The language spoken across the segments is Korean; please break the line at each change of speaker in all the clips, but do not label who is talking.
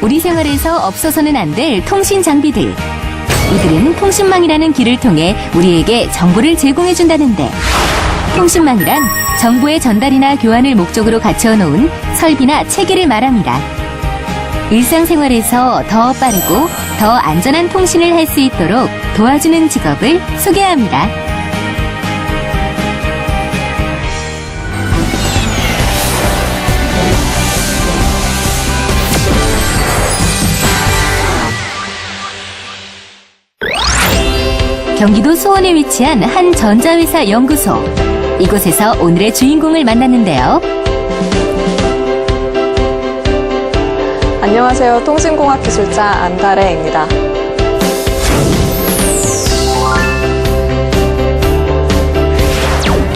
우리 생활에서 없어서는 안 될 통신 장비들. 이들은 통신망이라는 길을 통해 우리에게 정보를 제공해준다는데, 통신망이란 정보의 전달이나 교환을 목적으로 갖춰놓은 설비나 체계를 말합니다. 일상생활에서 더 빠르고 더 안전한 통신을 할 수 있도록 도와주는 직업을 소개합니다. 경기도 수원에 위치한 한 전자회사 연구소. 이곳에서 오늘의 주인공을 만났는데요.
안녕하세요. 통신공학기술자 안다래입니다.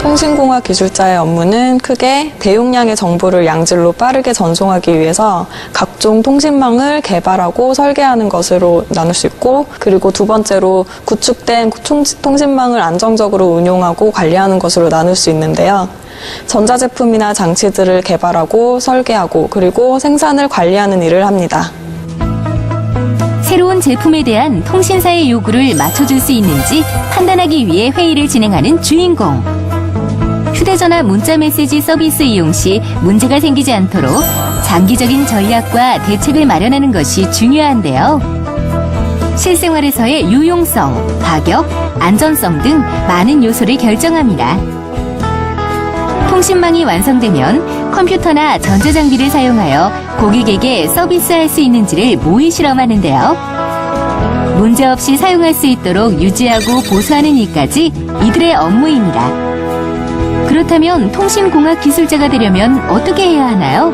통신공학기술자의 업무는 크게 대용량의 정보를 양질로 빠르게 전송하기 위해서 각종 통신망을 개발하고 설계하는 것으로 나눌 수 있고, 그리고 두 번째로 구축된 통신망을 안정적으로 운용하고 관리하는 것으로 나눌 수 있는데요. 전자제품이나 장치들을 개발하고 설계하고 그리고 생산을 관리하는 일을 합니다.
새로운 제품에 대한 통신사의 요구를 맞춰줄 수 있는지 판단하기 위해 회의를 진행하는 주인공. 휴대전화 문자메시지 서비스 이용 시 문제가 생기지 않도록 장기적인 전략과 대책을 마련하는 것이 중요한데요. 실생활에서의 유용성, 가격, 안전성 등 많은 요소를 결정합니다. 통신망이 완성되면 컴퓨터나 전자장비를 사용하여 고객에게 서비스할 수 있는지를 모의 실험하는데요. 문제없이 사용할 수 있도록 유지하고 보수하는 일까지 이들의 업무입니다. 그렇다면 통신공학 기술자가 되려면 어떻게 해야 하나요?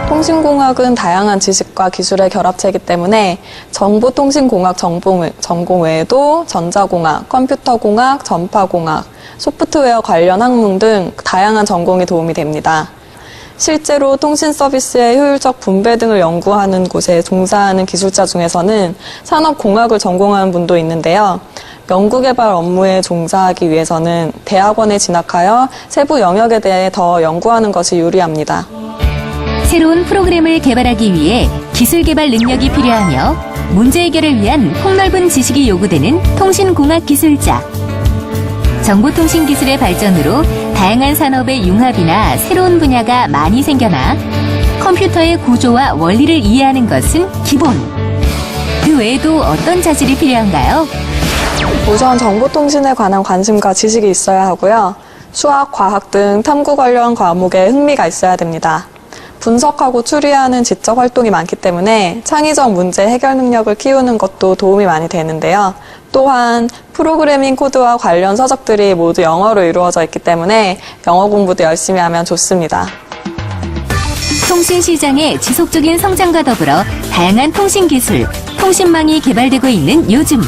통신공학은 다양한 지식과 기술의 결합체이기 때문에 정보통신공학 전공 외에도 전자공학, 컴퓨터공학, 전파공학, 소프트웨어 관련 학문 등 다양한 전공이 도움이 됩니다. 실제로 통신 서비스의 효율적 분배 등을 연구하는 곳에 종사하는 기술자 중에서는 산업공학을 전공하는 분도 있는데요. 연구개발 업무에 종사하기 위해서는 대학원에 진학하여 세부 영역에 대해 더 연구하는 것이 유리합니다.
새로운 프로그램을 개발하기 위해 기술 개발 능력이 필요하며 문제 해결을 위한 폭넓은 지식이 요구되는 통신공학 기술자. 정보통신 기술의 발전으로 다양한 산업의 융합이나 새로운 분야가 많이 생겨나 컴퓨터의 구조와 원리를 이해하는 것은 기본. 그 외에도 어떤 자질이 필요한가요?
우선 정보통신에 관한 관심과 지식이 있어야 하고요. 수학, 과학 등 탐구 관련 과목에 흥미가 있어야 됩니다. 분석하고 추리하는 지적 활동이 많기 때문에 창의적 문제 해결 능력을 키우는 것도 도움이 많이 되는데요. 또한 프로그래밍 코드와 관련 서적들이 모두 영어로 이루어져 있기 때문에 영어 공부도 열심히 하면 좋습니다.
통신 시장의 지속적인 성장과 더불어 다양한 통신 기술, 통신망이 개발되고 있는 요즘.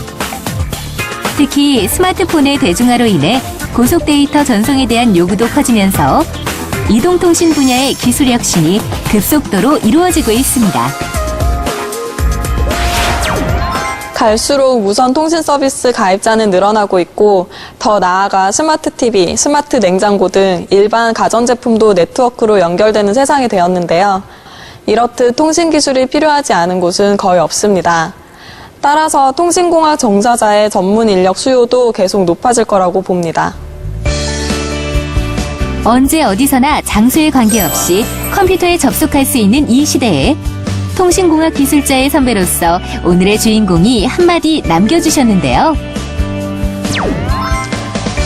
특히 스마트폰의 대중화로 인해 고속 데이터 전송에 대한 요구도 커지면서 이동통신 분야의 기술 혁신이 급속도로 이루어지고 있습니다.
갈수록 무선 통신 서비스 가입자는 늘어나고 있고, 더 나아가 스마트 TV, 스마트 냉장고 등 일반 가전제품도 네트워크로 연결되는 세상이 되었는데요. 이렇듯 통신 기술이 필요하지 않은 곳은 거의 없습니다. 따라서 통신공학 종사자의 전문 인력 수요도 계속 높아질 거라고 봅니다.
언제 어디서나 장소에 관계없이 컴퓨터에 접속할 수 있는 이 시대에 통신공학 기술자의 선배로서 오늘의 주인공이 한마디 남겨주셨는데요.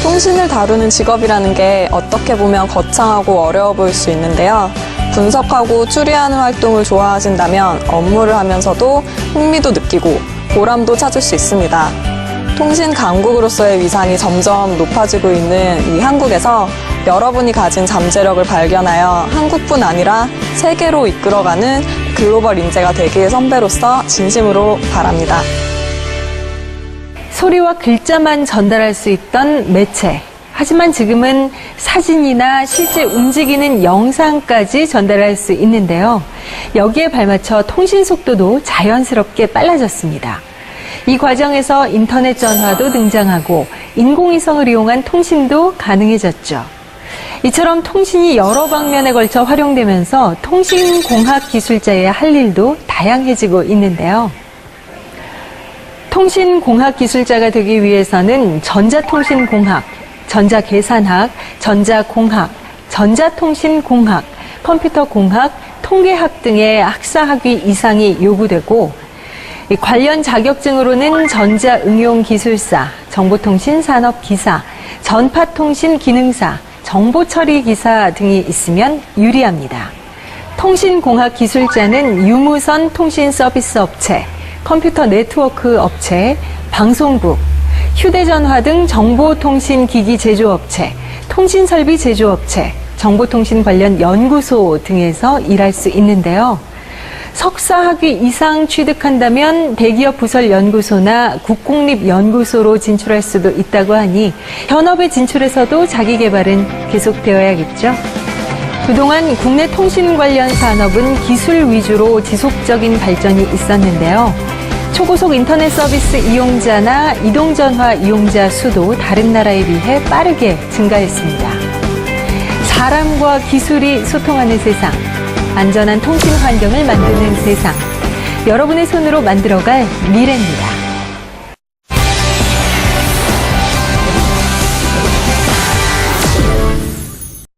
통신을 다루는 직업이라는 게 어떻게 보면 거창하고 어려워 보일 수 있는데요. 분석하고 추리하는 활동을 좋아하신다면 업무를 하면서도 흥미도 느끼고 보람도 찾을 수 있습니다. 통신 강국으로서의 위상이 점점 높아지고 있는 이 한국에서 여러분이 가진 잠재력을 발견하여 한국뿐 아니라 세계로 이끌어가는 글로벌 인재가 되길 선배로서 진심으로 바랍니다.
소리와 글자만 전달할 수 있던 매체. 하지만 지금은 사진이나 실제 움직이는 영상까지 전달할 수 있는데요. 여기에 발맞춰 통신 속도도 자연스럽게 빨라졌습니다. 이 과정에서 인터넷 전화도 등장하고 인공위성을 이용한 통신도 가능해졌죠. 이처럼 통신이 여러 방면에 걸쳐 활용되면서 통신공학 기술자의 할 일도 다양해지고 있는데요. 통신공학 기술자가 되기 위해서는 전자통신공학, 전자계산학, 전자공학, 전자통신공학, 컴퓨터공학, 통계학 등의 학사학위 이상이 요구되고 관련 자격증으로는 전자응용기술사, 정보통신산업기사, 전파통신기능사, 정보처리기사 등이 있으면 유리합니다. 통신공학 기술자는 유무선 통신서비스 업체, 컴퓨터 네트워크 업체, 방송국, 휴대전화 등 정보통신기기 제조업체, 통신설비 제조업체, 정보통신 관련 연구소 등에서 일할 수 있는데요. 석사학위 이상 취득한다면 대기업 부설연구소나 국공립연구소로 진출할 수도 있다고 하니 현업에 진출해서도 자기 개발은 계속되어야겠죠. 그동안 국내 통신 관련 산업은 기술 위주로 지속적인 발전이 있었는데요. 초고속 인터넷 서비스 이용자나 이동전화 이용자 수도 다른 나라에 비해 빠르게 증가했습니다. 사람과 기술이 소통하는 세상, 안전한 통신 환경을 만드는 세상, 여러분의 손으로 만들어갈 미래입니다.